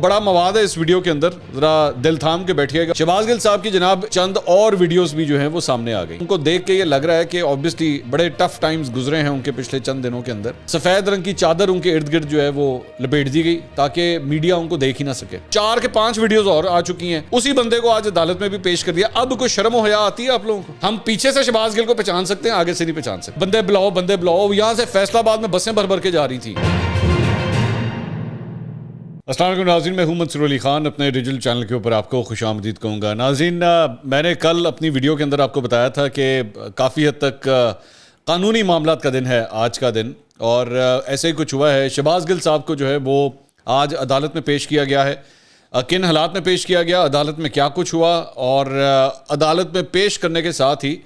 بڑا مواد ہے اس ویڈیو کے اندر، ذرا دل تھام کے بیٹھیے گا۔ شہباز گل صاحب کی جناب چند اور ویڈیوز بھی جو ہیں وہ سامنے آ گئی، ان کو دیکھ کے یہ لگ رہا ہے کہ obviously بڑے ٹف ٹائمز گزرے ہیں ان کے پچھلے چند دنوں کے اندر۔ سفید رنگ کی چادر ان کے ارد گرد جو ہے وہ لپیٹ دی گئی تاکہ میڈیا ان کو دیکھ ہی نہ سکے۔ 4 کے 5 ویڈیوز اور آ چکی ہیں، اسی بندے کو آج عدالت میں بھی پیش کر دیا۔ اب کوئی شرم و حیا آتی ہے آپ لوگوں کو؟ ہم پیچھے سے شہباز گل کو پہچان سکتے ہیں، آگے سے نہیں پہچان سکتے۔ بندے بلاؤ، یہاں سے فیصلہ آباد میں بسیں بھر کے جا رہی تھی۔ السلام علیکم ناظرین، میں ہوں منصور علی خان، اپنے ڈیجیٹل چینل کے اوپر آپ کو خوش آمدید کہوں گا۔ ناظرین، میں نے کل اپنی ویڈیو کے اندر آپ کو بتایا تھا کہ کافی حد تک قانونی معاملات کا دن ہے آج کا دن، اور ایسے ہی کچھ ہوا ہے۔ شہباز گل صاحب کو جو ہے وہ آج عدالت میں پیش کیا گیا ہے۔ کن حالات میں پیش کیا گیا، عدالت میں کیا کچھ ہوا، اور عدالت میں پیش کرنے کے ساتھ ہی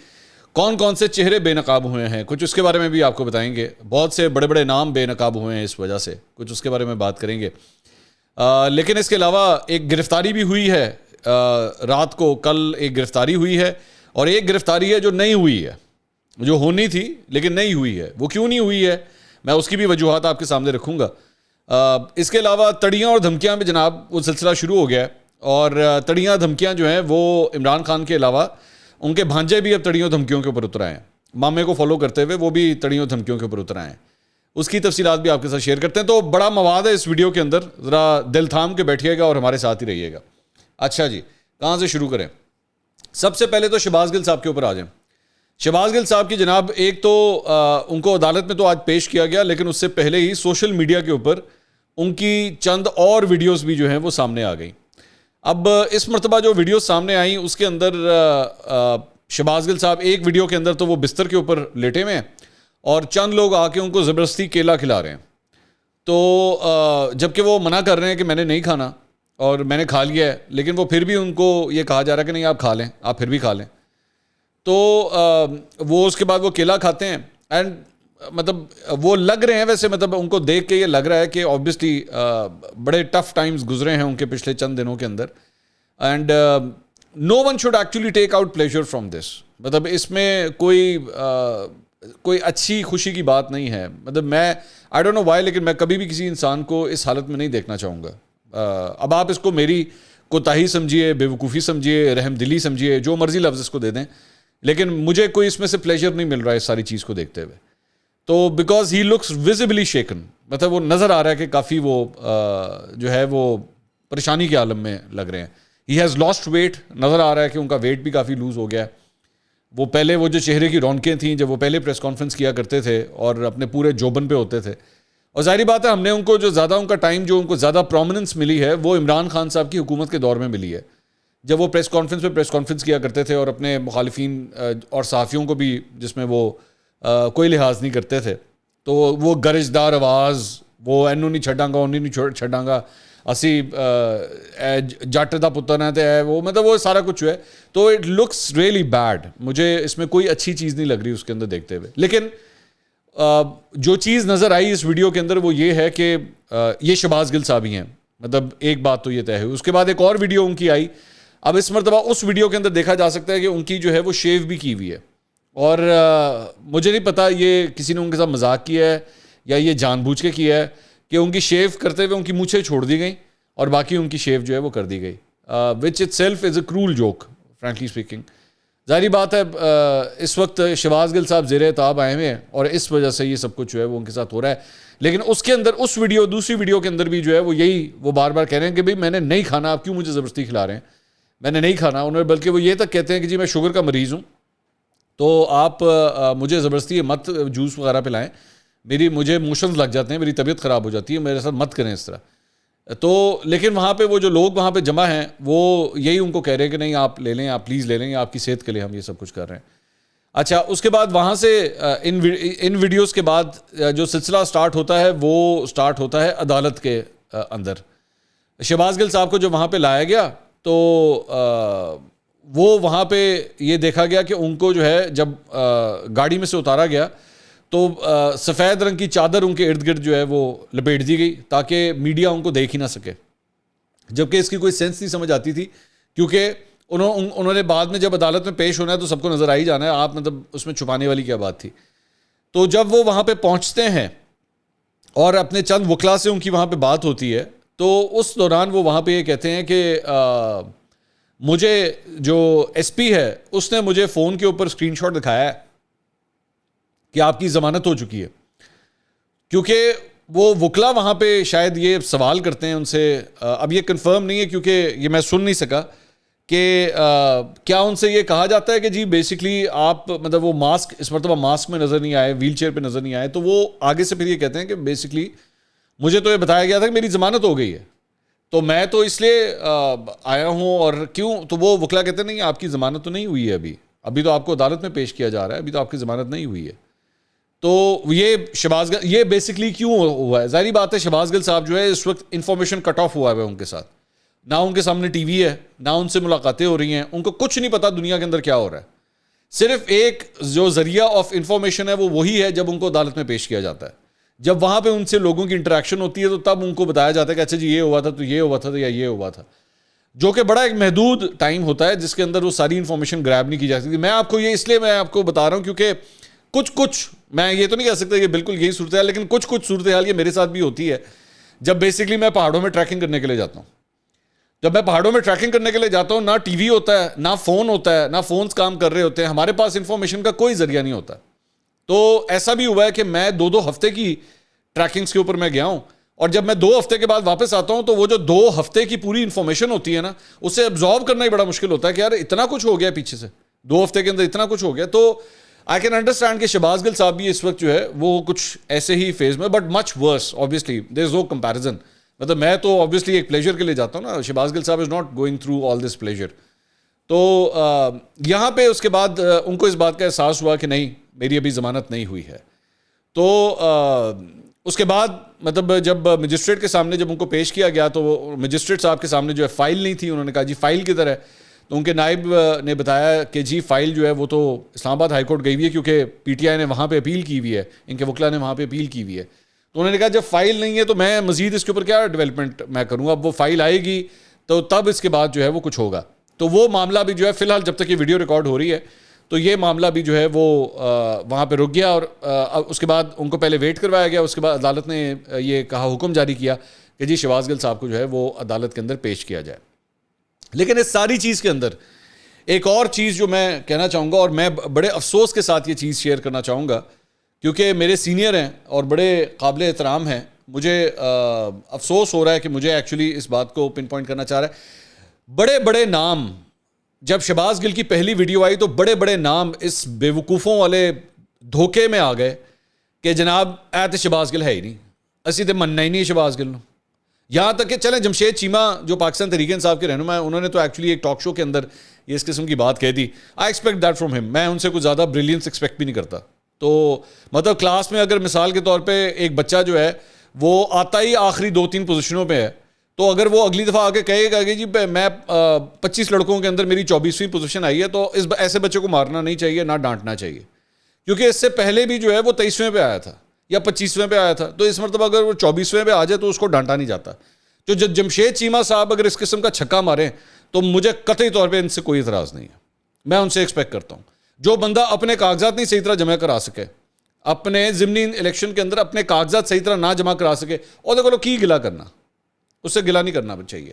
کون کون سے چہرے بے نقاب ہوئے ہیں، کچھ اس کے بارے میں بھی آپ کو بتائیں گے۔ بہت سے بڑے بڑے نام بے نقاب ہوئے ہیں اس وجہ سے، کچھ اس کے بارے میں بات کریں گے۔ لیکن اس کے علاوہ ایک گرفتاری بھی ہوئی ہے، رات کو کل ایک گرفتاری ہوئی ہے، اور ایک گرفتاری ہے جو نہیں ہوئی ہے، جو ہونی تھی لیکن نہیں ہوئی ہے۔ وہ کیوں نہیں ہوئی ہے، میں اس کی بھی وجوہات آپ کے سامنے رکھوں گا۔ اس کے علاوہ تڑیاں اور دھمکیاں میں جناب وہ سلسلہ شروع ہو گیا ہے، اور تڑیاں دھمکیاں جو ہیں وہ عمران خان کے علاوہ ان کے بھانجے بھی اب تڑیوں دھمکیوں کے اوپر اتر آئے ہیں، مامے کو فالو کرتے ہوئے وہ بھی تڑیوں دھمکیوں کے اوپر اتر آئے ہیں۔ اس کی تفصیلات بھی آپ کے ساتھ شیئر کرتے ہیں۔ تو بڑا مواد ہے اس ویڈیو کے اندر، ذرا دل تھام کے بیٹھیے گا اور ہمارے ساتھ ہی رہیے گا۔ اچھا جی، کہاں سے شروع کریں؟ سب سے پہلے تو شہباز گل صاحب کے اوپر آ جائیں۔ شہباز گل صاحب کی جناب ایک تو ان کو عدالت میں تو آج پیش کیا گیا، لیکن اس سے پہلے ہی سوشل میڈیا کے اوپر ان کی چند اور ویڈیوز بھی جو ہیں وہ سامنے آ گئیں۔ اب اس مرتبہ جو ویڈیوز سامنے آئیں اس کے اندر شہباز گل صاحب ایک ویڈیو کے اندر تو وہ بستر کے اوپر لیٹے ہوئے ہیں، اور چند لوگ آ کے ان کو زبردستی کیلا کھلا رہے ہیں۔ تو جبکہ وہ منع کر رہے ہیں کہ میں نے نہیں کھانا اور میں نے کھا لیا ہے، لیکن وہ پھر بھی ان کو یہ کہا جا رہا ہے کہ نہیں آپ کھا لیں، آپ پھر بھی کھا لیں۔ تو وہ اس کے بعد وہ کیلا کھاتے ہیں، اینڈ مطلب وہ لگ رہے ہیں، ویسے مطلب ان کو دیکھ کے یہ لگ رہا ہے کہ obviously بڑے ٹف ٹائمز گزرے ہیں ان کے پچھلے چند دنوں کے اندر، and no one should actually take out pleasure from this۔ مطلب اس میں کوئی اچھی خوشی کی بات نہیں ہے۔ مطلب میں I don't know why، لیکن میں کبھی بھی کسی انسان کو اس حالت میں نہیں دیکھنا چاہوں گا۔ اب آپ اس کو میری کوتاہی سمجھیے، بے وقوفی سمجھیے، رحم دلی سمجھیے، جو مرضی لفظ اس کو دے دیں، لیکن مجھے کوئی اس میں سے پلیجر نہیں مل رہا ہے اس ساری چیز کو دیکھتے ہوئے۔ تو بیکاز ہی لکس ویزیبلی شیکن، مطلب وہ نظر آ رہا ہے کہ کافی وہ جو ہے وہ پریشانی کے عالم میں لگ رہے ہیں۔ ہی ہیز لاسٹ ویٹ، نظر آ رہا ہے کہ ان کا ویٹ بھی کافی لوز ہو گیا ہے۔ وہ پہلے وہ جو چہرے کی رونقیں تھیں جب وہ پہلے پریس کانفرنس کیا کرتے تھے اور اپنے پورے جوبن پہ ہوتے تھے، اور ظاہری بات ہے ہم نے ان کو جو زیادہ ان کا ٹائم جو ان کو زیادہ پرومیننس ملی ہے وہ عمران خان صاحب کی حکومت کے دور میں ملی ہے، جب وہ پریس کانفرنس کیا کرتے تھے اور اپنے مخالفین اور صحافیوں کو بھی جس میں وہ کوئی لحاظ نہیں کرتے تھے، تو وہ گرجدار آواز، وہ اینو نہیں چھڈاں گا، اونی نہیں چھڈاں گا، اسی جٹ دا پتر ہے تے وہ، مطلب وہ سارا کچھ ہے۔ تو اٹ لکس ریئلی بیڈ، مجھے اس میں کوئی اچھی چیز نہیں لگ رہی اس کے اندر دیکھتے ہوئے۔ لیکن جو چیز نظر آئی اس ویڈیو کے اندر وہ یہ ہے کہ یہ شہباز گل صاحب ہی ہیں، مطلب ایک بات تو یہ طے ہوئی۔ اس کے بعد ایک اور ویڈیو ان کی آئی، اب اس مرتبہ اس ویڈیو کے اندر دیکھا جا سکتا ہے کہ ان کی جو ہے وہ شیو بھی کی ہوئی ہے، اور مجھے نہیں پتا یہ کسی نے ان کے ساتھ مذاق کیا ہے یا یہ جان بوجھ کے کیا ہے کہ ان کی شیو کرتے ہوئے ان کی مونچھیں چھوڑ دی گئیں اور باقی ان کی شیو جو ہے وہ کر دی گئی، which itself is a cruel joke frankly speaking. ظاہری بات ہے اس وقت شہباز گل صاحب زیر تاب آئے ہوئے ہیں اور اس وجہ سے یہ سب کچھ جو ہے وہ ان کے ساتھ ہو رہا ہے، لیکن اس کے اندر اس ویڈیو دوسری ویڈیو کے اندر بھی جو ہے وہ یہی وہ بار بار کہہ رہے ہیں کہ بھائی میں نے نہیں کھانا، آپ کیوں مجھے زبردستی کھلا رہے ہیں، میں نے نہیں کھانا۔ انہوں نے بلکہ وہ یہ تک کہتے ہیں کہ جی میں شوگر کا مریض ہوں، تو آپ مجھے زبردستی مت جوس وغیرہ پلائیں، مجھے موشنز لگ جاتے ہیں، میری طبیعت خراب ہو جاتی ہے، میرے ساتھ مت کریں اس طرح۔ تو لیکن وہاں پہ وہ جو لوگ وہاں پہ جمع ہیں وہ یہی ان کو کہہ رہے ہیں کہ نہیں آپ لے لیں، آپ پلیز لے لیں، آپ کی صحت کے لیے ہم یہ سب کچھ کر رہے ہیں۔ اچھا، اس کے بعد وہاں سے ان ویڈیوز کے بعد جو سلسلہ سٹارٹ ہوتا ہے وہ سٹارٹ ہوتا ہے عدالت کے اندر۔ شہباز گل صاحب کو جو وہاں پہ لایا گیا تو وہ وہاں پہ یہ دیکھا گیا کہ ان کو جو ہے جب گاڑی میں سے اتارا گیا تو سفید رنگ کی چادر ان کے ارد گرد جو ہے وہ لپیٹ دی گئی تاکہ میڈیا ان کو دیکھ ہی نہ سکے، جبکہ اس کی کوئی سینس نہیں سمجھ آتی تھی، کیونکہ انہوں نے بعد میں جب عدالت میں پیش ہونا ہے تو سب کو نظر آ ہی جانا ہے، آپ مطلب اس میں چھپانے والی کیا بات تھی۔ تو جب وہ وہاں پہ پہنچتے ہیں اور اپنے چند وکلا سے ان کی وہاں پہ بات ہوتی ہے تو اس دوران وہ وہاں پہ یہ کہتے ہیں کہ مجھے جو ایس پی ہے اس نے مجھے فون کے اوپر اسکرین شاٹ دکھایا ہے کہ آپ کی ضمانت ہو چکی ہے. کیونکہ وہ وکلا وہاں پہ شاید یہ سوال کرتے ہیں ان سے, اب یہ کنفرم نہیں ہے کیونکہ یہ میں سن نہیں سکا کہ کیا ان سے یہ کہا جاتا ہے کہ جی بیسکلی آپ مطلب وہ ماسک اس مرتبہ ماسک میں نظر نہیں آئے, ویل چیئر پہ نظر نہیں آئے, تو وہ آگے سے پھر یہ کہتے ہیں کہ بیسکلی مجھے تو یہ بتایا گیا تھا کہ میری ضمانت ہو گئی ہے, تو میں تو اس لیے آیا ہوں. اور کیوں, تو وہ وکلا کہتے ہیں نہیں آپ کی ضمانت تو نہیں ہوئی ہے ابھی تو آپ کو عدالت میں پیش کیا جا رہا ہے, ابھی تو آپ کی ضمانت نہیں ہوئی ہے. تو یہ شہباز گل یہ بیسکلی کیوں ہوا ہے, ظاہری بات ہے شہباز گل صاحب جو ہے اس وقت انفارمیشن کٹ آف ہوا ہے ان کے ساتھ, نہ ان کے سامنے ٹی وی ہے, نہ ان سے ملاقاتیں ہو رہی ہیں, ان کو کچھ نہیں پتا دنیا کے اندر کیا ہو رہا ہے. صرف ایک جو ذریعہ آف انفارمیشن ہے وہ وہی ہے جب ان کو عدالت میں پیش کیا جاتا ہے, جب وہاں پہ ان سے لوگوں کی انٹریکشن ہوتی ہے تو تب ان کو بتایا جاتا ہے کہ اچھا جی یہ ہوا تھا, تو یہ ہوا تھا, یا یہ ہوا تھا, جو کہ بڑا ایک محدود ٹائم ہوتا ہے جس کے اندر وہ ساری انفارمیشن گریب نہیں کی جا سکتی. میں آپ کو یہ اس لیے میں آپ کو بتا رہا ہوں کیونکہ کچھ میں یہ تو نہیں کہہ سکتا کہ بالکل یہی صورتحال, لیکن کچھ صورتحال یہ میرے ساتھ بھی ہوتی ہے جب بیسکلی میں پہاڑوں میں ٹریکنگ کرنے کے لیے جاتا ہوں. جب میں پہاڑوں میں ٹریکنگ کرنے کے لیے جاتا ہوں, نہ ٹی وی ہوتا ہے, نہ فون ہوتا ہے, نہ فونز کام کر رہے ہوتے ہیں, ہمارے پاس انفارمیشن کا کوئی ذریعہ نہیں ہوتا. تو ایسا بھی ہوا ہے کہ میں 2 ہفتے کی ٹریکنگز کے اوپر میں گیا ہوں, اور جب میں 2 ہفتے کے بعد واپس آتا ہوں تو وہ جو 2 ہفتے کی پوری انفارمیشن ہوتی ہے نا, اسے ابزارو کرنا ہی بڑا مشکل ہوتا ہے کہ یار اتنا کچھ ہو گیا پیچھے سے, 2 ہفتے کے اندر اتنا کچھ ہو گیا. تو آئی کین انڈرسٹینڈ کہ شہباز گل صاحب بھی اس وقت جو ہے وہ کچھ ایسے ہی فیز میں, but much worse obviously, there is no comparison. مطلب میں تو آبویسلی ایک پلیجر کے لیے جاتا ہوں نا, شہباز گل صاحب is not going through all this pleasure. تو یہاں پہ اس کے بعد ان کو اس بات کا احساس ہوا کہ نہیں میری ابھی ضمانت نہیں ہوئی ہے. تو اس کے بعد مطلب جب مجسٹریٹ کے سامنے جب ان کو پیش کیا گیا تو وہ مجسٹریٹ صاحب کے سامنے جو ہے فائل نہیں تھی. انہوں نے کہا جی فائل کدھر ہے, تو ان کے نائب نے بتایا کہ جی فائل جو ہے وہ تو اسلام آباد ہائی کورٹ گئی ہوئی ہے کیونکہ پی ٹی آئی نے وہاں پہ اپیل کی ہوئی ہے, ان کے وکلا نے وہاں پہ اپیل کی ہوئی ہے. تو انہوں نے کہا جب فائل نہیں ہے تو میں مزید اس کے اوپر کیا ڈیولپمنٹ میں کروں, اب وہ فائل آئے گی تو تب اس کے بعد جو ہے وہ کچھ ہوگا. تو وہ معاملہ بھی جو ہے فی الحال جب تک یہ ویڈیو ریکارڈ ہو رہی ہے تو یہ معاملہ بھی جو ہے وہ وہاں پہ رک گیا, اور اس کے بعد ان کو پہلے ویٹ کروایا گیا. اس کے بعد عدالت نے یہ کہا, حکم جاری کیا کہ جی شہباز گل صاحب کو جو ہے وہ عدالت کے اندر پیش کیا جائے. لیکن اس ساری چیز کے اندر ایک اور چیز جو میں کہنا چاہوں گا, اور میں بڑے افسوس کے ساتھ یہ چیز شیئر کرنا چاہوں گا کیونکہ میرے سینئر ہیں اور بڑے قابل احترام ہیں, مجھے افسوس ہو رہا ہے کہ مجھے ایکچولی اس بات کو پن پوائنٹ کرنا چاہ رہا ہے. بڑے بڑے نام, جب شہباز گل کی پہلی ویڈیو آئی تو بڑے بڑے نام اس بے وقوفوں والے دھوکے میں آ گئے کہ جناب اے تے شہباز گل ہے ہی نہیں, اسی تے مننا ہی نہیں شہباز گل. یہاں تک کہ چلیں جمشید چیمہ جو پاکستان تحریک انصاف کے رہنما ہیں, انہوں نے تو ایکچولی ایک ٹاک شو کے اندر یہ اس قسم کی بات کہہ دی. آئی ایکسپیکٹ دیٹ فرام ہم, میں ان سے کچھ زیادہ بریلینس ایکسپیکٹ بھی نہیں کرتا. تو مطلب کلاس میں اگر مثال کے طور پہ ایک بچہ جو ہے وہ آتا ہی آخری 2-3 پوزیشنوں پہ ہے, تو اگر وہ اگلی دفعہ آگے کہے گا کہ جی میں 25 لڑکوں کے اندر میری 24ویں پوزیشن آئی ہے, تو ایسے بچے کو مارنا نہیں چاہیے, نہ ڈانٹنا چاہیے, کیونکہ اس سے پہلے بھی جو ہے وہ 23ویں پہ آیا تھا یا 25ویں پہ آیا تھا. تو اس مرتبہ اگر وہ 24ویں پہ آ جائے تو اس کو ڈانٹا نہیں جاتا. جو جمشید چیمہ صاحب اگر اس قسم کا چھکا ماریں تو مجھے قطعی طور پہ ان سے کوئی اعتراض نہیں ہے. میں ان سے ایکسپیکٹ کرتا ہوں جو بندہ اپنے کاغذات نہیں صحیح طرح جمع کرا سکے, اپنے ضمنی الیکشن کے اندر اپنے کاغذات صحیح طرح نہ جمع کرا سکے, اور دیکھو کی گلا کرنا, اس سے گلا نہیں کرنا چاہیے.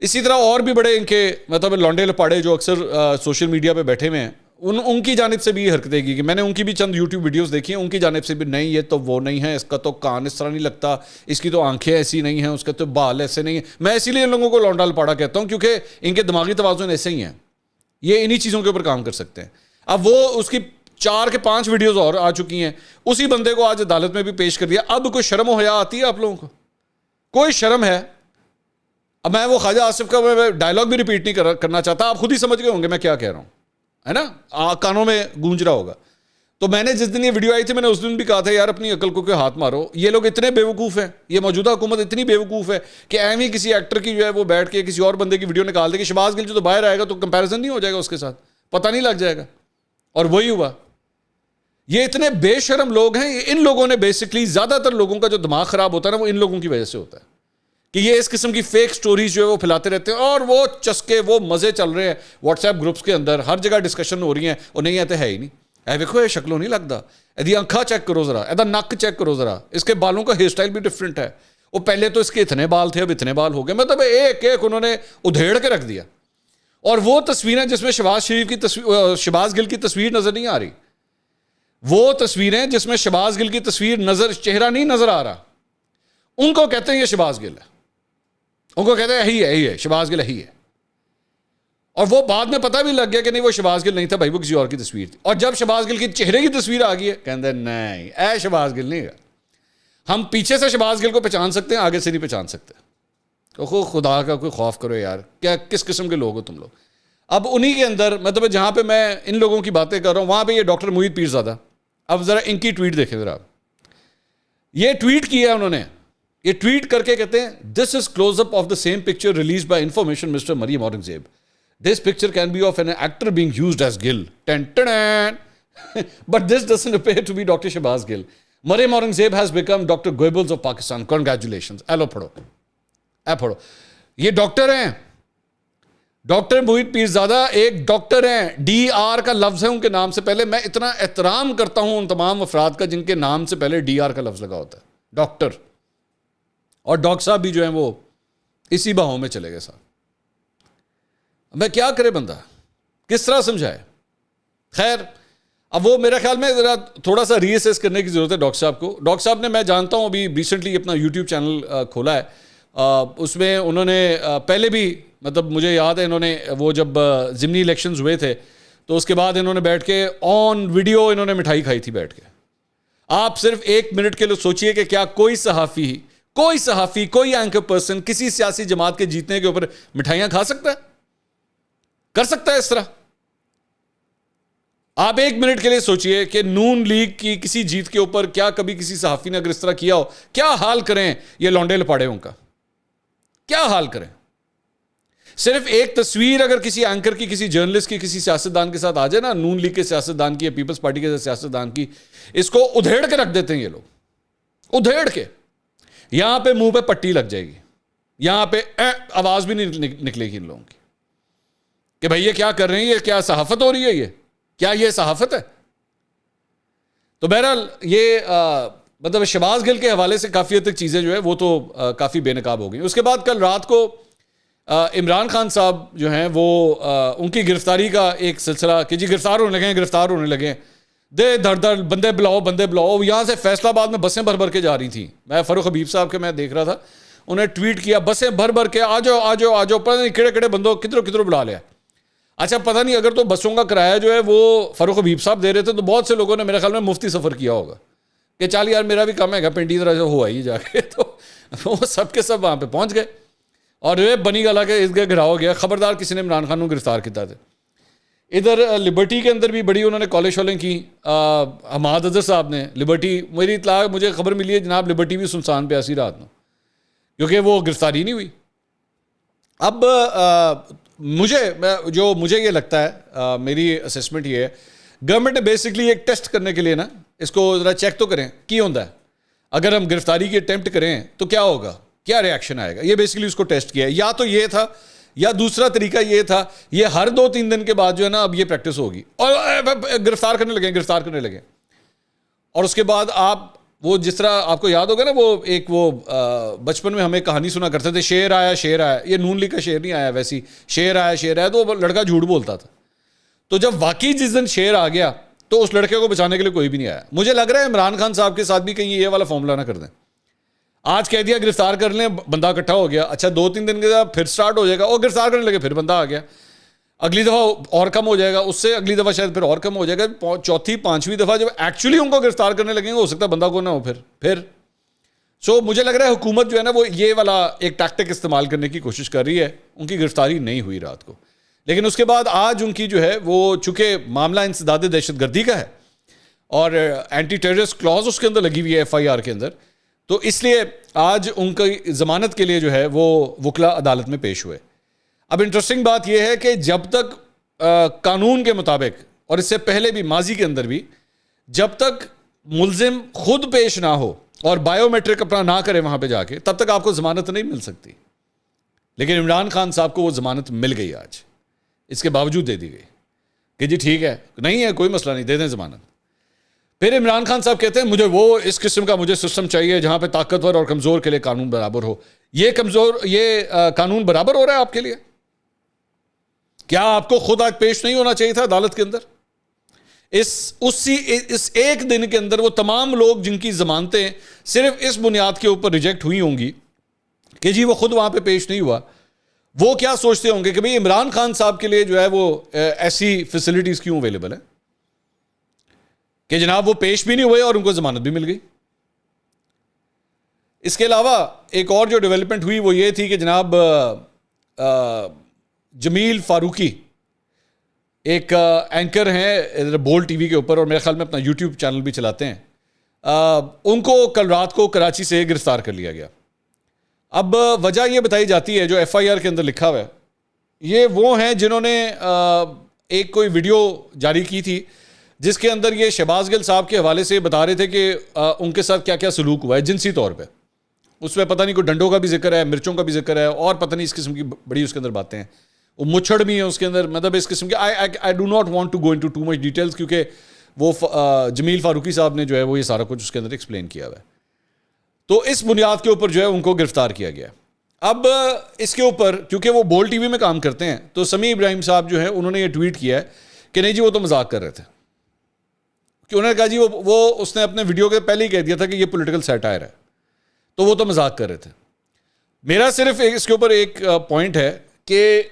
اسی طرح اور بھی بڑے ان کے مطلب لونڈے لپاڑے جو اکثر سوشل میڈیا پہ بیٹھے ہوئے ہیں, ان کی جانب سے بھی یہ حرکتیں کی کہ میں نے ان کی بھی چند یوٹیوب ویڈیوز دیکھی ہیں, ان کی جانب سے بھی نہیں یہ تو وہ نہیں ہے, اس کا تو کان اس طرح نہیں لگتا, اس کی تو آنکھیں ایسی نہیں ہیں, اس کے تو بال ایسے نہیں ہیں. میں اسی لیے ان لوگوں کو لونڈا لپاڑا کہتا ہوں کیونکہ ان کے دماغی توازن ایسے ہی ہیں, یہ انہی چیزوں کے اوپر کام کر سکتے ہیں. اب وہ اس کی 4 کے 5 ویڈیوز اور آ چکی ہیں, اسی بندے کو آج عدالت میں بھی پیش کر دیا. اب کوئی شرم و حیا آتی ہے آپ لوگوں کو؟ کوئی شرم ہے؟ اب میں وہ خواجہ آصف کا میں ڈائلاگ بھی ریپیٹ نہیں کرنا چاہتا, آپ خود ہی سمجھ گئے ہوں گے میں کیا کہہ رہا ہوں, ہے نا, کانوں میں گونج رہا ہوگا. تو میں نے جس دن یہ ویڈیو آئی تھی میں نے اس دن بھی کہا تھا یار اپنی عقل کو کوئی ہاتھ مارو, یہ لوگ اتنے بیوقوف ہیں, یہ موجودہ حکومت اتنی بیوقوف ہے کہ ایم ہی کسی ایکٹر کی جو ہے وہ بیٹھ کے کسی اور بندے کی ویڈیو نکال دے کہ شہباز گل جو تو باہر آئے گا تو کمپیریزن نہیں ہو جائے گا اس کے ساتھ, پتہ نہیں لگ جائے گا. اور وہی ہوا. یہ اتنے بے شرم لوگ ہیں, ان لوگوں نے بیسکلی زیادہ تر لوگوں کا جو دماغ خراب ہوتا ہے نا وہ ان لوگوں کی وجہ سے ہوتا ہے کہ یہ اس قسم کی فیک سٹوریز جو ہے وہ پھیلاتے رہتے ہیں, اور وہ چسکے وہ مزے چل رہے ہیں واٹس ایپ گروپس کے اندر, ہر جگہ ڈسکشن ہو رہی ہیں, اور نہیں آتے ہے ہی نہیں. اے دیکھو یہ شکلوں نہیں لگتا, یہ آنکھاں چیک کرو ذرا, یہ نک چیک کرو ذرا, اس کے بالوں کا ہیئر اسٹائل بھی ڈفرینٹ ہے, وہ پہلے تو اس کے اتنے بال تھے اب اتنے بال ہو گئے, مطلب ایک ایک انہوں نے ادھیڑ کے رکھ دیا. اور وہ تصویریں جس میں شہباز گل کی تصویر نظر نہیں آ رہی, وہ تصویریں جس میں شہباز گل کی تصویر چہرہ نہیں نظر آ رہا, ان کو کہتے ہیں یہ شہباز گل ہے, ان کو کہتے ہیں یہی ہے شہباز گل یہی ہے. اور وہ بعد میں پتہ بھی لگ گیا کہ نہیں وہ شہباز گل نہیں تھا بھائی, وہ کسی اور کی تصویر تھی. اور جب شہباز گل کی چہرے کی تصویر آ گئی ہے کہتے ہیں نہیں اے شہباز گل نہیں ہے. ہم پیچھے سے شہباز گل کو پہچان سکتے ہیں, آگے سے نہیں پہچان سکتے. تو خدا کا کوئی خوف کرو یار, کیا کس قسم کے لوگ ہو تم لوگ. اب انہی کے اندر مطلب جہاں پہ میں ان لوگوں کی باتیں کر رہا ہوں وہاں پہ یہ ڈاکٹر موحید پیرزادہ, اب ذرا ان کی ٹویٹ دیکھیں ذرا. یہ ٹویٹ کیا ہے انہوں نے, یہ ٹویٹ کر کے کہتے ہیں this is close up of the same picture release by information mister Maryam Aurangzeb. This picture can be of an actor being used as Gill. But this doesn't appear to be Dr. Shahbaz Gill. Maryam Aurangzeb has become Dr. Goebbels of Pakistan. Congratulations. ایلو پڑھو, اے پڑھو. یہ doctor ہیں, doctor موحید Pirzada ایک doctor ہیں. D R کا لفظ ہے ان کے نام سے پہلے. میں اتنا احترام کرتا ہوں ان تمام افراد کا جن کے نام سے پہلے ڈی آر کا لفظ لگا ہوتا ہے, ڈاکٹر. اور ڈاکٹر صاحب بھی جو ہیں وہ اسی بہاؤں میں چلے گئے صاحب. میں کیا کرے بندہ, کس طرح سمجھائے. خیر اب وہ میرا خیال میں ذرا تھوڑا سا ری اسیس کرنے کی ضرورت ہے ڈاکٹر صاحب کو. ڈاکٹر صاحب نے, میں جانتا ہوں ابھی ریسنٹلی اپنا یوٹیوب چینل کھولا ہے, اس میں انہوں نے پہلے بھی مطلب مجھے یاد ہے انہوں نے وہ جب ضمنی الیکشنز ہوئے تھے تو اس کے بعد انہوں نے بیٹھ کے آن ویڈیو انہوں نے مٹھائی کھائی تھی بیٹھ کے. آپ صرف ایک منٹ کے لیے سوچئے کہ کیا کوئی صحافی کوئی اینکر پرسن کسی سیاسی جماعت کے جیتنے کے اوپر مٹھائیاں کھا سکتا ہے, کر سکتا ہے اس طرح؟ آپ ایک منٹ کے لیے سوچئے کہ نون لیگ کی کسی جیت کے اوپر کیا کبھی کسی صحافی نے اگر اس طرح کیا ہو, کیا حال کریں یہ لونڈے لپاڑے ان کا, کیا حال کریں. صرف ایک تصویر اگر کسی اینکر کی, کسی جرنلسٹ کی, کسی سیاستدان کے ساتھ آ جائے نا, نون لیگ کے سیاستدان کی یا پیپلز پارٹی کے سیاستدان کی, اس کو ادھیڑ کے رکھ دیتے ہیں یہ لوگ, ادھیڑ کے. یہاں پہ منہ پہ پٹی لگ جائے گی, یہاں پہ آواز بھی نہیں نکلے گی ان لوگوں کی کہ بھئی یہ کیا کر رہے ہیں, یہ کیا صحافت ہو رہی ہے, یہ کیا یہ صحافت ہے. تو بہرحال یہ مطلب شہباز گل کے حوالے سے کافی حد تک چیزیں جو ہے وہ تو کافی بے نقاب ہو گئی. اس کے بعد کل رات کو عمران خان صاحب جو ہیں وہ ان کی گرفتاری کا ایک سلسلہ کہ جی گرفتار ہونے لگے دے دھڑ دھڑ, بندے بلاؤ. یہاں سے فیصلہ آباد میں بسیں بھر کے جا رہی تھیں. میں فاروق حبیب صاحب کے میں دیکھ رہا تھا, انہیں ٹویٹ کیا بسیں بھر کے آ جاؤ پتہ نہیں کڑے بندوں کدھروں بلا لیا. اچھا پتہ نہیں اگر تو بسوں کا کرایہ جو ہے وہ فاروق حبیب صاحب دے رہے تھے تو بہت سے لوگوں نے میرے خیال میں مفتی سفر کیا ہوگا کہ چل یار میرا بھی کم ہے گا پنڈی طرح سے ہوا ہی جا کے. تو وہ سب کے سب وہاں پہ پہنچ گئے اور بنی گلا کے اس گھرا ہو گیا. خبردار کسی نے عمران خان کو گرفتار کیا تھا. ادھر لبرٹی کے اندر بھی بڑی انہوں نے کالج شالیں کی. حماد اظہر صاحب نے لبرٹی, میری اطلاع مجھے خبر ملی ہے جناب لبرٹی بھی سنسان پہ ایسی رات میں کیونکہ وہ گرفتاری نہیں ہوئی. اب مجھے یہ لگتا ہے, میری اسسمنٹ یہ ہے, گورنمنٹ نے بیسکلی ایک ٹیسٹ کرنے کے لیے نا اس کو ذرا چیک تو کریں کی ہوتا ہے. اگر ہم گرفتاری کی اٹیمپٹ کریں تو کیا ہوگا, کیا ریاکشن آئے گا. یہ بیسکلی اس کو ٹیسٹ کیا ہے. یا تو یہ تھا یا دوسرا طریقہ یہ تھا, یہ ہر 2-3 دن کے بعد جو ہے نا اب یہ پریکٹس ہوگی اور گرفتار کرنے لگیں اور اس کے بعد آپ وہ جس طرح آپ کو یاد ہوگا نا وہ بچپن میں ہمیں کہانی سنا کرتے تھے شیر آیا, یہ نون لیگ کا شیر نہیں آیا, ویسی شیر آیا تو وہ لڑکا جھوٹ بولتا تھا. تو جب واقعی جس دن شیر آ گیا تو اس لڑکے کو بچانے کے لیے کوئی بھی نہیں آیا. مجھے لگ رہا ہے عمران خان صاحب کے ساتھ بھی کہیں یہ والا فارمولا نہ کر دیں. آج کہہ دیا گرفتار کر لیں, بندہ اکٹھا ہو گیا, اچھا 2-3 دن کے بعد پھر سٹارٹ ہو جائے گا اور گرفتار کرنے لگے, پھر بندہ آ گیا, اگلی دفعہ اور کم ہو جائے گا, اس سے اگلی دفعہ شاید پھر اور کم ہو جائے گا, 4تھی-5ویں دفعہ جب ایکچولی ان کو گرفتار کرنے لگیں گے ہو سکتا ہے بندہ کو نہ ہو پھر. سو مجھے لگ رہا ہے حکومت جو ہے نا وہ یہ والا ایک ٹیکٹک استعمال کرنے کی کوشش کر رہی ہے. ان کی گرفتاری نہیں ہوئی رات کو, لیکن اس کے بعد آج ان کی جو ہے وہ چونکہ معاملہ انسداد دہشت گردی کا ہے اور اینٹی ٹیررسٹ کلاز اس کے اندر لگی ہوئی ہے FIR کے اندر, تو اس لیے آج ان کی ضمانت کے لیے جو ہے وہ وکلا عدالت میں پیش ہوئے. اب انٹرسٹنگ بات یہ ہے کہ جب تک قانون کے مطابق اور اس سے پہلے بھی ماضی کے اندر بھی جب تک ملزم خود پیش نہ ہو اور بائیو میٹرک اپنا نہ کرے وہاں پہ جا کے, تب تک آپ کو ضمانت نہیں مل سکتی. لیکن عمران خان صاحب کو وہ ضمانت مل گئی آج, اس کے باوجود دے دی گئی کہ جی ٹھیک ہے, نہیں ہے کوئی مسئلہ نہیں, دے دیں ضمانت. پھر عمران خان صاحب کہتے ہیں مجھے وہ اس قسم کا مجھے سسٹم چاہیے جہاں پہ طاقتور اور کمزور کے لیے قانون برابر ہو. یہ قانون برابر ہو رہا ہے آپ کے لیے؟ کیا آپ کو خود آج پیش نہیں ہونا چاہیے تھا عدالت کے اندر؟ اس ایک دن کے اندر وہ تمام لوگ جن کی ضمانتیں صرف اس بنیاد کے اوپر ریجیکٹ ہوئی ہوں گی کہ جی وہ خود وہاں پہ پیش نہیں ہوا, وہ کیا سوچتے ہوں گے کہ بھئی عمران خان صاحب کے لیے جو ہے وہ ایسی فیسلٹیز کیوں اویلیبل ہیں کہ جناب وہ پیش بھی نہیں ہوئے اور ان کو ضمانت بھی مل گئی. اس کے علاوہ ایک اور جو ڈیولپمنٹ ہوئی وہ یہ تھی کہ جناب جمیل فاروقی ایک اینکر ہیں بول ٹی وی کے اوپر اور میرے خیال میں اپنا یوٹیوب چینل بھی چلاتے ہیں, ان کو کل رات کو کراچی سے گرفتار کر لیا گیا. اب وجہ یہ بتائی جاتی ہے جو ایف آئی آر کے اندر لکھا ہوا ہے, یہ وہ ہیں جنہوں نے ایک کوئی ویڈیو جاری کی تھی جس کے اندر یہ شہباز گل صاحب کے حوالے سے بتا رہے تھے کہ ان کے ساتھ کیا کیا سلوک ہوا ہے جنسی طور پہ. اس میں پتہ نہیں کوئی ڈنڈوں کا بھی ذکر ہے, مرچوں کا بھی ذکر ہے, اور پتہ نہیں اس قسم کی بڑی اس کے اندر باتیں ہیں, وہ مچھڑ بھی ہیں اس کے اندر, مطلب اس قسم کے I do not want to go into too much details کیونکہ وہ جمیل فاروقی صاحب نے جو ہے وہ یہ سارا کچھ اس کے اندر ایکسپلین کیا ہوا ہے. تو اس بنیاد کے اوپر جو ہے ان کو گرفتار کیا گیا. اب اس کے اوپر کیونکہ وہ بول ٹی وی میں کام کرتے ہیں تو سمیع ابراہیم صاحب جو ہے انہوں نے یہ ٹویٹ کیا ہے کہ نہیں جی وہ تو مذاق کر رہے تھے, کہ انہوں نے کہا جی وہ اس نے اپنے ویڈیو کے پہلے ہی کہہ دیا تھا کہ یہ پولیٹیکل سیٹائر ہے, تو وہ تو مذاق کر رہے تھے. میرا صرف اس کے اوپر ایک پوائنٹ ہے کہ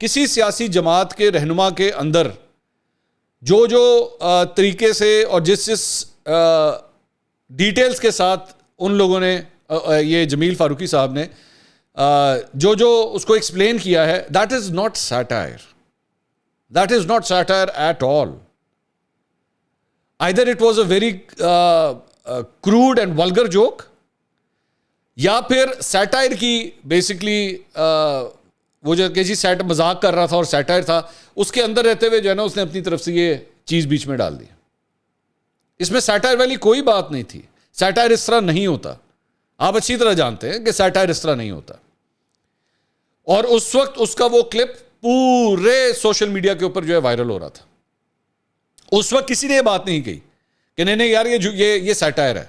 کسی سیاسی جماعت کے رہنما کے اندر جو طریقے سے اور جس ڈیٹیلز کے ساتھ ان لوگوں نے یہ جمیل فاروقی صاحب نے جو اس کو ایکسپلین کیا ہے, that is not satire, that is not satire at all. either it was a very crude and vulgar joke, یا پھر سیٹائر کی بیسکلی وہ جو کہ جی مذاق کر رہا تھا اور سیٹائر تھا, اس کے اندر رہتے ہوئے جو ہے نا اس نے اپنی طرف سے یہ چیز بیچ میں ڈال دی. اس میں سیٹائر والی کوئی بات نہیں تھی. سیٹائر اس طرح نہیں ہوتا, آپ اچھی طرح جانتے ہیں کہ سیٹائر اس طرح نہیں ہوتا. اور اس وقت اس کا وہ کلپ پورے سوشل میڈیا کے اوپر جو ہے وائرل ہو رہا تھا. اس وقت کسی نے یہ بات نہیں کہی کہ نہیں یار یہ سیٹائر ہے,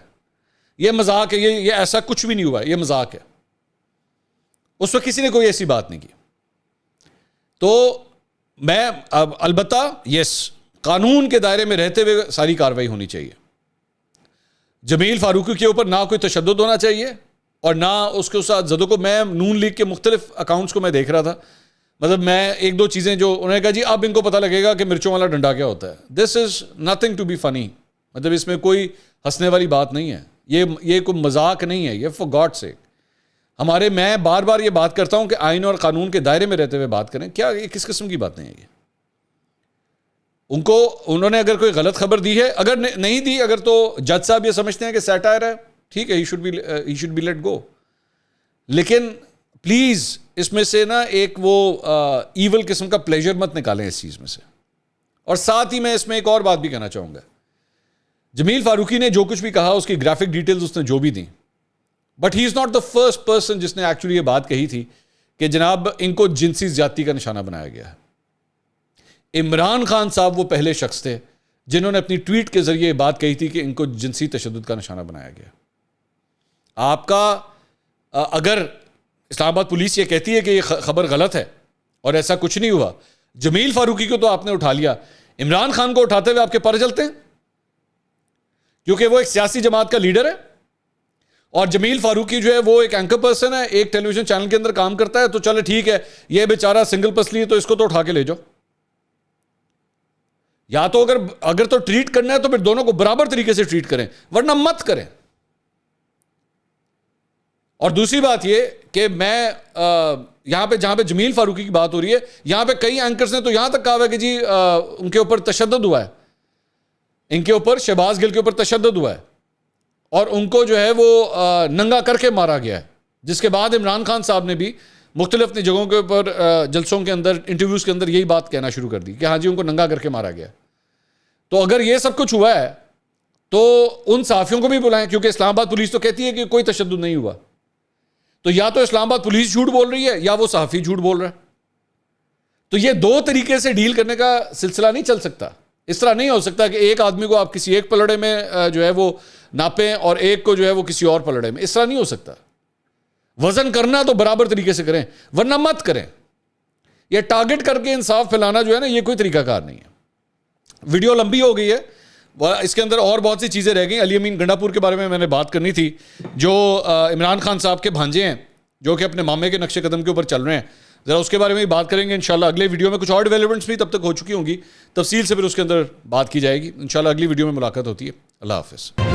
یہ مذاق ہے, یہ ایسا کچھ بھی نہیں ہوا, یہ مذاق ہے. اس وقت کسی نے کوئی ایسی بات نہیں کی. تو میں البتہ یس قانون کے دائرے میں رہتے ہوئے ساری کارروائی ہونی چاہیے. جمیل فاروقی کے اوپر نہ کوئی تشدد ہونا چاہیے اور نہ اس کے ساتھ زدوں کو. میں نون لیگ کے مختلف اکاؤنٹس کو میں دیکھ رہا تھا, مطلب میں ایک دو چیزیں جو انہوں نے کہا جی اب ان کو پتہ لگے گا کہ مرچوں والا ڈنڈا کیا ہوتا ہے. دس از نتھنگ ٹو بی فنی, مطلب اس میں کوئی ہنسنے والی بات نہیں ہے, یہ کوئی مذاق نہیں ہے, یہ فار گاڈ سیک. میں بار بار یہ بات کرتا ہوں کہ آئین اور قانون کے دائرے میں رہتے ہوئے بات کریں. کیا یہ کس قسم کی بات نہیں ہے یہ؟ انہوں نے اگر کوئی غلط خبر دی ہے, اگر نہیں دی, اگر تو جج صاحب یہ سمجھتے ہیں کہ سیٹائر ہے, ٹھیک ہے, he should be let go. لیکن پلیز اس میں سے نا ایک وہ ایول قسم کا پلیجر مت نکالیں اس چیز میں سے. اور ساتھ ہی میں اس میں ایک اور بات بھی کہنا چاہوں گا. جمیل فاروقی نے جو کچھ بھی کہا, اس کی گرافک ڈیٹیلز اس نے جو بھی دیں, but he is not the first person جس نے ایکچولی یہ بات کہی تھی کہ جناب ان کو جنسی زیادتی کا نشانہ بنایا گیا ہے. عمران خان صاحب وہ پہلے شخص تھے جنہوں نے اپنی ٹویٹ کے ذریعے یہ بات کہی تھی کہ ان کو جنسی تشدد کا نشانہ بنایا گیا. آپ کا اگر اسلام آباد پولیس یہ کہتی ہے کہ یہ خبر غلط ہے اور ایسا کچھ نہیں ہوا, جمیل فاروقی کو تو آپ نے اٹھا لیا, عمران خان کو اٹھاتے ہوئے آپ کے پر جلتے ہیں کیونکہ وہ ایک سیاسی جماعت کا لیڈر ہے, اور جمیل فاروقی جو ہے وہ ایک اینکر پرسن ہے, ایک ٹیلی ویژن چینل کے اندر کام کرتا ہے. تو چلے ٹھیک ہے, یہ بیچارہ سنگل پسلی ہے تو اس کو تو اٹھا کے لے جاؤ, یا تو اگر تو ٹریٹ کرنا ہے تو پھر دونوں کو برابر طریقے سے ٹریٹ کریں, ورنہ مت کریں. اور دوسری بات یہ کہ میں یہاں پہ جہاں پہ جمیل فاروقی کی بات ہو رہی ہے, یہاں پہ کئی اینکرز نے تو یہاں تک کہا ہے کہ جی ان کے اوپر تشدد ہوا ہے, ان کے اوپر شہباز گل کے اوپر تشدد ہوا ہے اور ان کو جو ہے وہ ننگا کر کے مارا گیا ہے. جس کے بعد عمران خان صاحب نے بھی مختلف اپنی جگہوں کے اوپر جلسوں کے اندر, انٹرویوز کے اندر یہی بات کہنا شروع کر دی کہ ہاں جی ان کو ننگا کر کے مارا گیا. تو اگر یہ سب کچھ ہوا ہے تو ان صحافیوں کو بھی بلائیں, کیونکہ اسلام آباد پولیس تو کہتی ہے کہ کوئی تشدد نہیں ہوا. تو یا تو اسلام آباد پولیس جھوٹ بول رہی ہے یا وہ صحافی جھوٹ بول رہا ہے. تو یہ دو طریقے سے ڈیل کرنے کا سلسلہ نہیں چل سکتا. اس طرح نہیں ہو سکتا کہ ایک آدمی کو آپ کسی ایک پلڑے میں جو ہے وہ ناپیں اور ایک کو جو ہے وہ کسی اور پلڑے میں. اس طرح نہیں ہو سکتا. وزن کرنا تو برابر طریقے سے کریں, ورنہ مت کریں. یہ ٹارگٹ کر کے انصاف پھیلانا جو ہے نا, یہ کوئی طریقہ کار نہیں ہے. ویڈیو لمبی ہو گئی ہے, اس کے اندر اور بہت سی چیزیں رہ گئیں. علی امین گنڈا پور کے بارے میں نے بات کرنی تھی, جو عمران خان صاحب کے بھانجے ہیں, جو کہ اپنے مامے کے نقش قدم کے اوپر چل رہے ہیں. ذرا اس کے بارے میں بات کریں گے انشاءاللہ اگلے ویڈیو میں. کچھ اور ڈیولپمنٹس بھی تب تک ہو چکی ہوں گی, تفصیل سے پھر اس کے اندر بات کی جائے گی انشاءاللہ. اگلی ویڈیو میں ملاقات ہوتی ہے. اللہ حافظ.